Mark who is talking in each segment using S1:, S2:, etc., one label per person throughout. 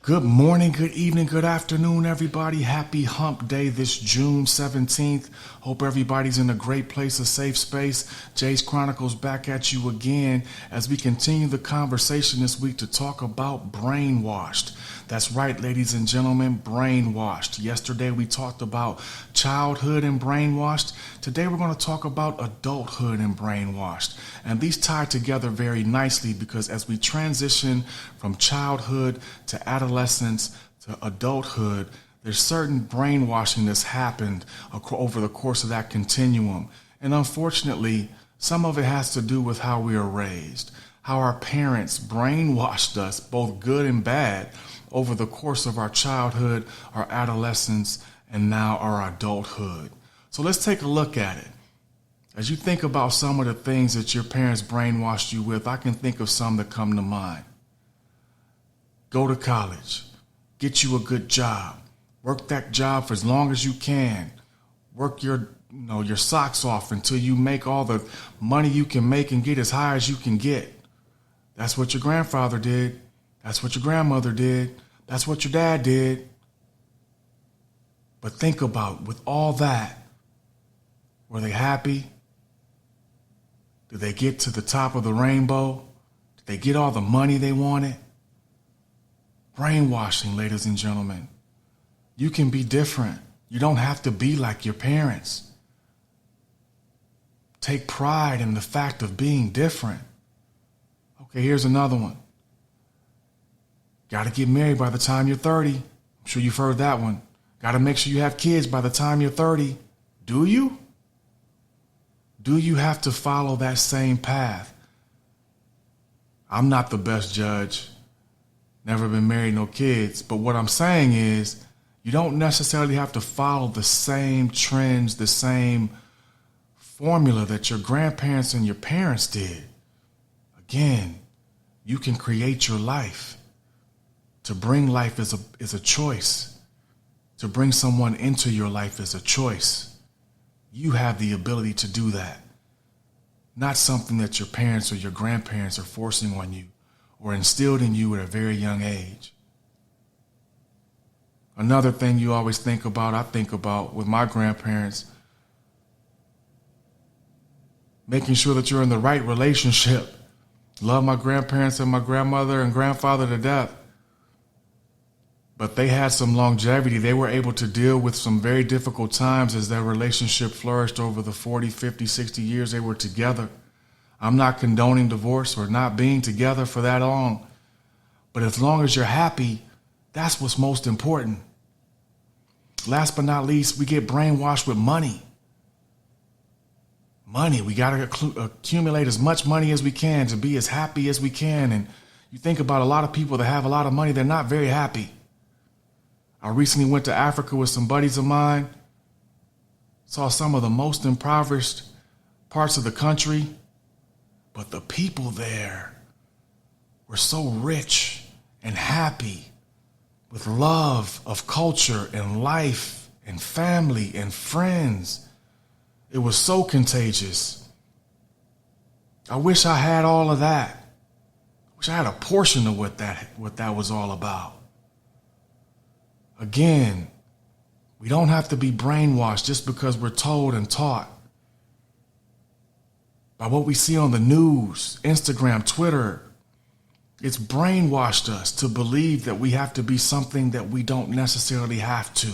S1: Good morning, good evening, good afternoon, everybody. Happy hump day this June 17th. Hope everybody's in a great place, a safe space. Jay's Chronicles back at you again as we continue the conversation this week to talk about brainwashed. That's right, ladies and gentlemen, brainwashed. Yesterday we talked about childhood and brainwashed. Today we're going to talk about adulthood and brainwashed. And these tie together very nicely because as we transition from childhood to adolescence to adulthood, there's certain brainwashing that's happened over the course of that continuum. And unfortunately, some of it has to do with how we are raised, how our parents brainwashed us, both good and bad, over the course of our childhood, our adolescence, and now our adulthood. So let's take a look at it. As you think about some of the things that your parents brainwashed you with, I can think of some that come to mind. Go to college, get you a good job, work that job for as long as you can, work your socks off until you make all the money you can make and get as high as you can get. That's what your grandfather did. That's what your grandmother did. That's what your dad did. But think about, with all that, were they happy? Did they get to the top of the rainbow? Did they get all the money they wanted? Brainwashing, ladies and gentlemen. You can be different. You don't have to be like your parents. Take pride in the fact of being different. Okay, here's another one. Got to get married by the time you're 30. I'm sure you've heard that one. Got to make sure you have kids by the time you're 30. Do you? Do you have to follow that same path? I'm not the best judge. Never been married, no kids. But what I'm saying is you don't necessarily have to follow the same trends, the same formula that your grandparents and your parents did. Again, you can create your life. To bring life is a choice. To bring someone into your life is a choice. You have the ability to do that. Not something that your parents or your grandparents are forcing on you or instilled in you at a very young age. Another thing you always think about, I think about with my grandparents, making sure that you're in the right relationship. Love my grandparents and my grandmother and grandfather to death. But they had some longevity. They were able to deal with some very difficult times as their relationship flourished over the 40, 50, 60 years they were together. I'm not condoning divorce or not being together for that long. But as long as you're happy, that's what's most important. Last but not least, we get brainwashed with money. Money. We got to accumulate as much money as we can to be as happy as we can. And you think about a lot of people that have a lot of money, they're not very happy. I recently went to Africa with some buddies of mine, saw some of the most impoverished parts of the country, but the people there were so rich and happy with love of culture and life and family and friends. It was so contagious. I wish I had all of that. I wish I had a portion of what that was all about. Again, we don't have to be brainwashed just because we're told and taught by what we see on the news, Instagram, Twitter. It's brainwashed us to believe that we have to be something that we don't necessarily have to.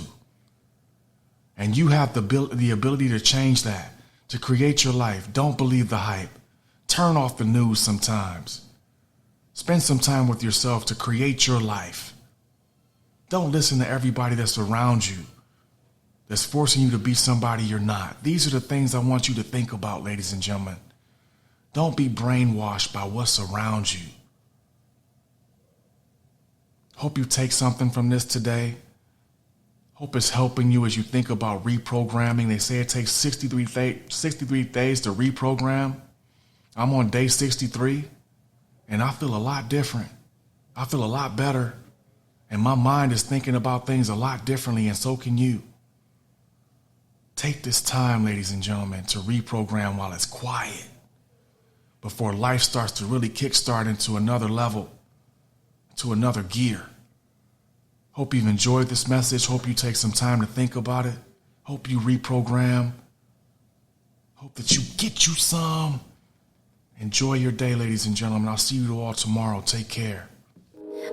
S1: And you have the ability to change that, to create your life. Don't believe the hype. Turn off the news sometimes. Spend some time with yourself to create your life. Don't listen to everybody that's around you, that's forcing you to be somebody you're not. These are the things I want you to think about, ladies and gentlemen. Don't be brainwashed by what's around you. Hope you take something from this today. Hope it's helping you as you think about reprogramming. They say it takes 63 days to reprogram. I'm on day 63, and I feel a lot different. I feel a lot better. And my mind is thinking about things a lot differently, and so can you. Take this time, ladies and gentlemen, to reprogram while it's quiet, before life starts to really kickstart into another level, to another gear. Hope you've enjoyed this message. Hope you take some time to think about it. Hope you reprogram. Hope that you get you some. Enjoy your day, ladies and gentlemen. I'll see you all tomorrow. Take care.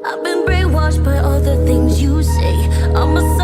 S2: I've been brainwashed by all the things you say. I'm a